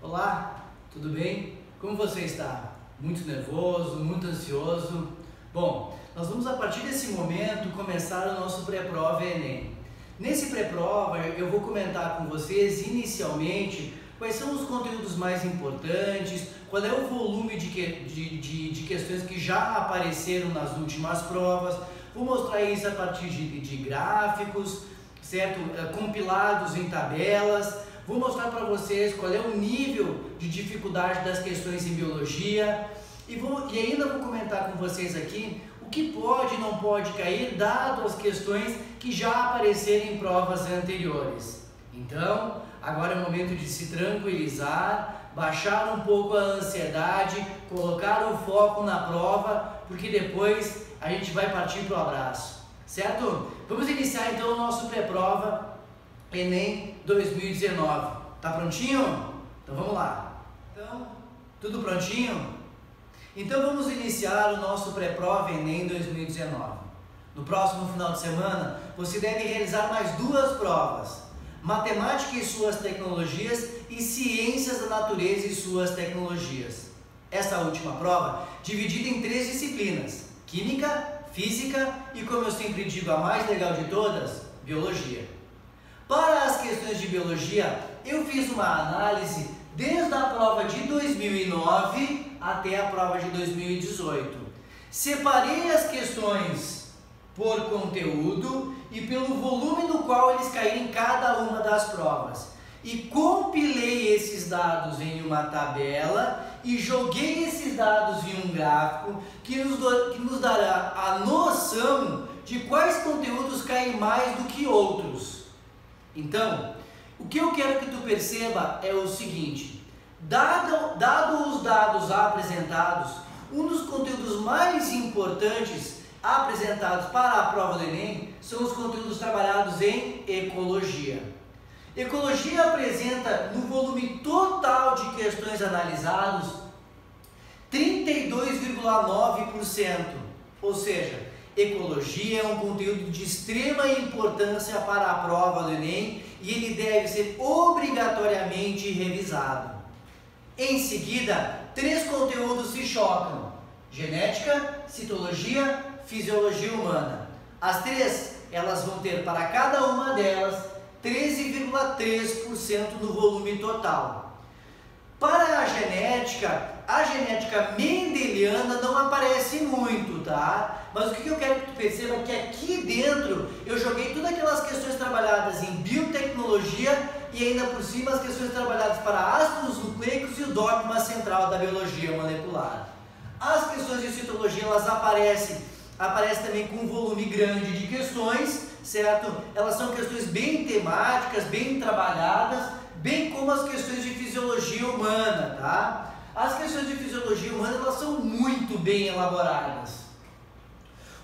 Olá, tudo bem? Como você está? Muito nervoso, muito ansioso? Bom, nós vamos a partir desse momento começar o nosso pré-prova Enem. Nesse pré-prova eu vou comentar com vocês inicialmente quais são os conteúdos mais importantes, qual é o volume de questões que já apareceram nas últimas provas. Vou mostrar isso a partir de gráficos, certo? Compilados em tabelas. Vou mostrar para vocês qual é o nível de dificuldade das questões em biologia e ainda vou comentar com vocês aqui o que pode e não pode cair dado as questões que já apareceram em provas anteriores. Então, agora é o momento de se tranquilizar, baixar um pouco a ansiedade, colocar o foco na prova, porque depois a gente vai partir para o abraço, certo? Vamos iniciar então o nosso pré-prova Enem 2019. Tá prontinho? Então vamos lá. Então, tudo prontinho? Então vamos iniciar o nosso pré-prova Enem 2019. No próximo final de semana, você deve realizar mais duas provas: Matemática e suas tecnologias e Ciências da natureza e suas tecnologias. Essa última prova, dividida em 3 disciplinas: Química, Física e, como eu sempre digo, a mais legal de todas, Biologia. Para as questões de biologia, eu fiz uma análise desde a prova de 2009 até a prova de 2018. Separei as questões por conteúdo e pelo volume no qual eles caíram em cada uma das provas. E compilei esses dados em uma tabela e joguei esses dados em um gráfico que nos dará a noção de quais conteúdos caem mais do que outros. Então, o que eu quero que tu perceba é o seguinte: dado os dados apresentados, um dos conteúdos mais importantes apresentados para a prova do Enem são os conteúdos trabalhados em Ecologia. Ecologia apresenta, no volume total de questões analisados, 32,9%, ou seja, Ecologia é um conteúdo de extrema importância para a prova do Enem e ele deve ser obrigatoriamente revisado. Em seguida, 3 conteúdos se chocam: Genética, Citologia, Fisiologia Humana. As 3, elas vão ter para cada uma delas 13,3% no volume total. Para a genética mendeliana não aparece muito, tá? Mas o que eu quero que tu perceba é que aqui dentro eu joguei todas aquelas questões trabalhadas em biotecnologia e ainda por cima as questões trabalhadas para ácidos nucleicos e o dogma central da biologia molecular. As questões de citologia, elas aparecem também com um volume grande de questões, certo? Elas são questões bem temáticas, bem trabalhadas, bem como as questões de fisiologia humana, tá? As questões de fisiologia humana, elas são muito bem elaboradas.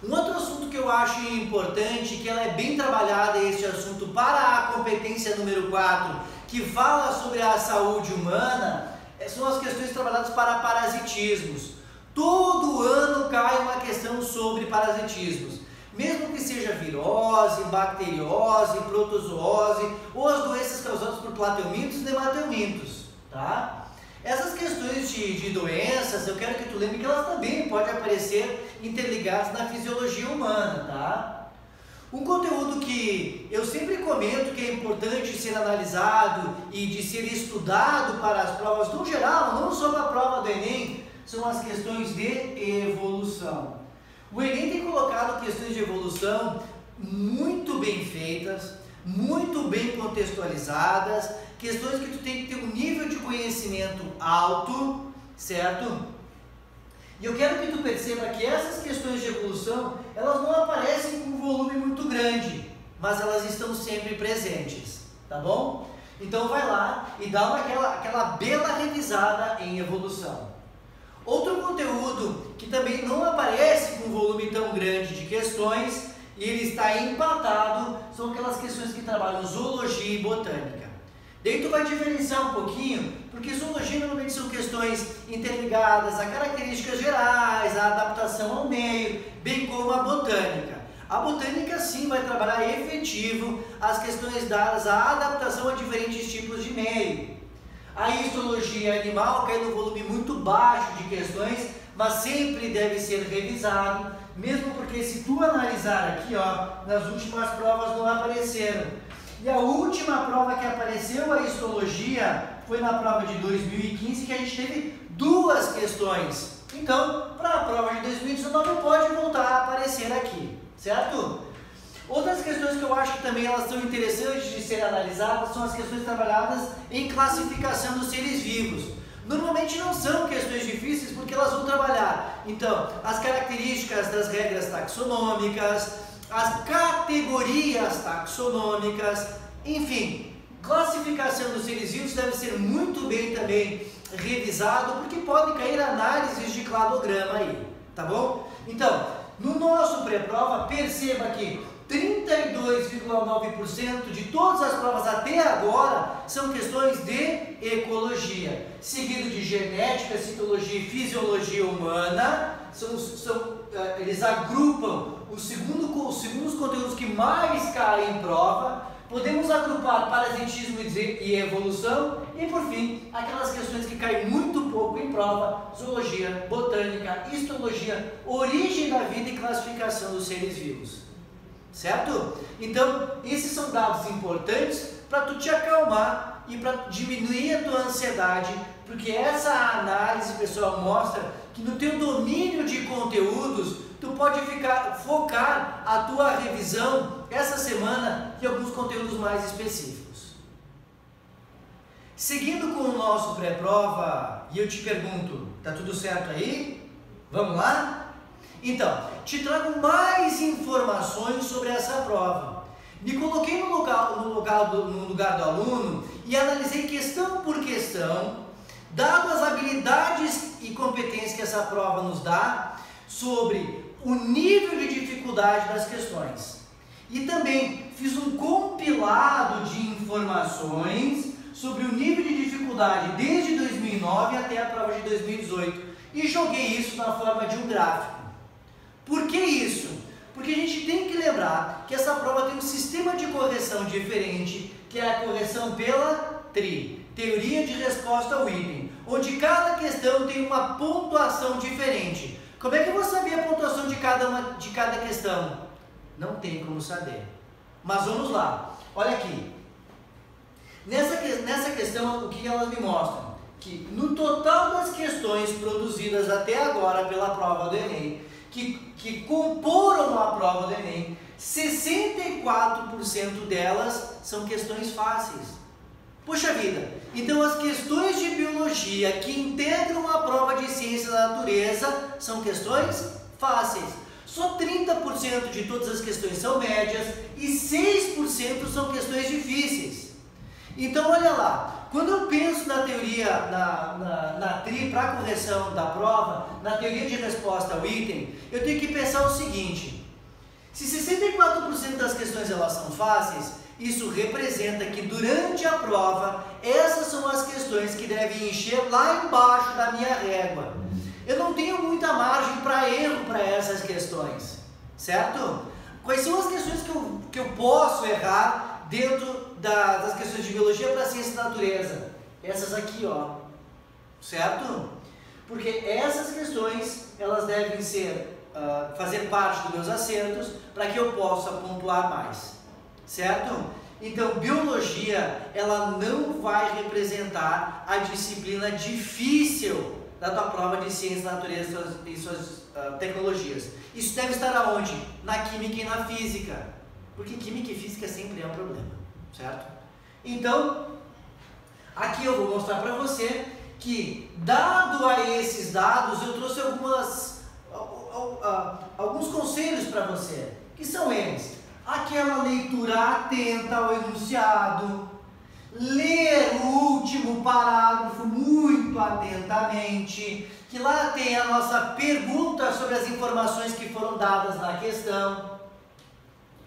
Um outro assunto que eu acho importante, que ela é bem trabalhada, este assunto, para a competência número 4, que fala sobre a saúde humana, são as questões trabalhadas para parasitismos. Todo ano cai uma questão sobre parasitismos. Mesmo que seja virose, bacteriose, protozoose ou as doenças causadas por plateumintos e nemateumintos, tá? Essas questões de doenças, eu quero que tu lembre que elas também podem aparecer interligadas na fisiologia humana, tá? Um conteúdo que eu sempre comento que é importante ser analisado e de ser estudado para as provas no geral, não só para a prova do Enem, são as questões de evolução. O Enem tem colocado questões de evolução muito bem feitas, muito bem contextualizadas, questões que tu tem que ter um nível de conhecimento alto, certo? E eu quero que tu perceba que essas questões de evolução, elas não aparecem com um volume muito grande, mas elas estão sempre presentes, tá bom? Então vai lá e dá aquela bela revisada em evolução. Outro conteúdo que também não aparece com um volume tão grande de questões e ele está empatado são aquelas questões que trabalham zoologia e botânica. Daí tu vai diferenciar um pouquinho, porque zoologia normalmente são questões interligadas a características gerais, a adaptação ao meio, bem como a botânica. A botânica sim vai trabalhar efetivo as questões dadas à adaptação a diferentes tipos de meio. A histologia animal cai no volume muito baixo de questões, mas sempre deve ser revisado, mesmo porque se tu analisar aqui, ó, nas últimas provas não apareceram. E a última prova que apareceu a histologia foi na prova de 2015, que a gente teve 2 questões. Então, para a prova de 2019 pode voltar a aparecer aqui, certo? Outras questões que eu acho que também elas são interessantes de serem analisadas são as questões trabalhadas em classificação dos seres vivos. Normalmente não são questões difíceis porque elas vão trabalhar, então, as características das regras taxonômicas, as categorias taxonômicas, enfim, classificação dos seres vivos deve ser muito bem também revisado porque pode cair análises de cladograma aí, tá bom? Então, no nosso pré-prova, perceba que 32,9% de todas as provas até agora são questões de ecologia, seguido de genética, citologia e fisiologia humana. Eles agrupam os segundos conteúdos que mais caem em prova. Podemos agrupar parasitismo e evolução e, por fim, aquelas questões que caem muito pouco em prova: zoologia, botânica, histologia, origem da vida e classificação dos seres vivos. Certo? Então, esses são dados importantes para tu te acalmar e para diminuir a tua ansiedade, porque essa análise, pessoal, mostra que no teu domínio de conteúdos, tu pode focar a tua revisão essa semana em alguns conteúdos mais específicos. Seguindo com o nosso pré-prova, e eu te pergunto, tá tudo certo aí? Vamos lá? Então, te trago mais informações sobre essa prova. Me coloquei no lugar do aluno e analisei questão por questão, dado as habilidades e competências que essa prova nos dá, sobre o nível de dificuldade das questões. E também fiz um compilado de informações sobre o nível de dificuldade desde 2009 até a prova de 2018 e joguei isso na forma de um gráfico. Por que isso? Porque a gente tem que lembrar que essa prova tem um sistema de correção diferente, que é a correção pela TRI, Teoria de Resposta ao Item, onde cada questão tem uma pontuação diferente. Como é que eu vou saber a pontuação de cada questão? Não tem como saber. Mas vamos lá. Olha aqui. Nessa questão, o que elas me mostram? Que no total das questões produzidas até agora pela prova do Enem, que comporam a prova do Enem, 64% delas são questões fáceis. Puxa vida, então as questões de biologia que integram a prova de ciência da natureza são questões fáceis. Só 30% de todas as questões são médias e 6% são questões difíceis. Então olha lá, quando eu penso na teoria, na TRI para a correção da prova, na teoria de resposta ao item, eu tenho que pensar o seguinte: se 64% das questões elas são fáceis, isso representa que durante a prova, essas são as questões que devem encher lá embaixo da minha régua. Eu não tenho muita margem para erro para essas questões, certo? Quais são as questões que eu posso errar dentro das questões de biologia para a ciência da natureza? Essas aqui, ó, certo? Porque essas questões, elas devem fazer parte dos meus acertos para que eu possa pontuar mais, certo? Então, biologia, ela não vai representar a disciplina difícil da tua prova de ciência da natureza e suas tecnologias. Isso deve estar aonde? Na química e na física. Porque química e física sempre é um problema, certo? Então, aqui eu vou mostrar para você que, dado a esses dados, eu trouxe alguns conselhos para você, que são eles: aquela leitura atenta ao enunciado, ler o último parágrafo muito atentamente, que lá tem a nossa pergunta sobre as informações que foram dadas na questão.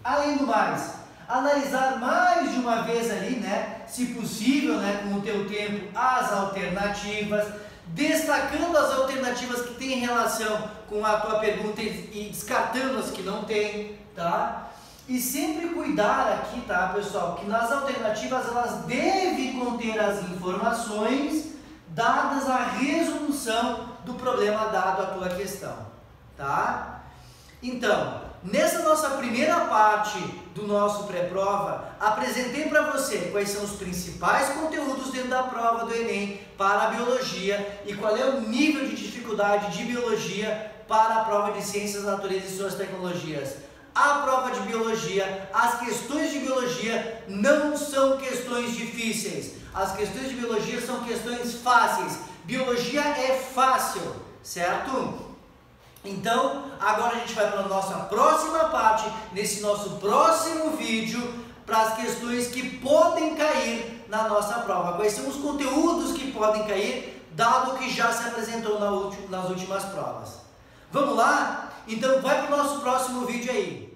Além do mais, analisar mais de uma vez ali, né, se possível, né, com o teu tempo, as alternativas, destacando as alternativas que têm relação com a tua pergunta e descartando as que não têm, tá? E sempre cuidar aqui, tá, pessoal, que nas alternativas elas devem conter as informações dadas à resolução do problema dado à tua questão, tá? Então, nessa nossa primeira parte do nosso pré-prova, apresentei para você quais são os principais conteúdos dentro da prova do Enem para a biologia e qual é o nível de dificuldade de biologia para a prova de ciências, natureza e suas tecnologias. A prova de biologia, as questões de biologia não são questões difíceis. As questões de biologia são questões fáceis. Biologia é fácil, certo? Então, agora a gente vai para a nossa próxima parte, nesse nosso próximo vídeo, para as questões que podem cair na nossa prova. Quais são os conteúdos que podem cair, dado que já se apresentou nas últimas provas. Vamos lá? Então vai para o nosso próximo vídeo aí.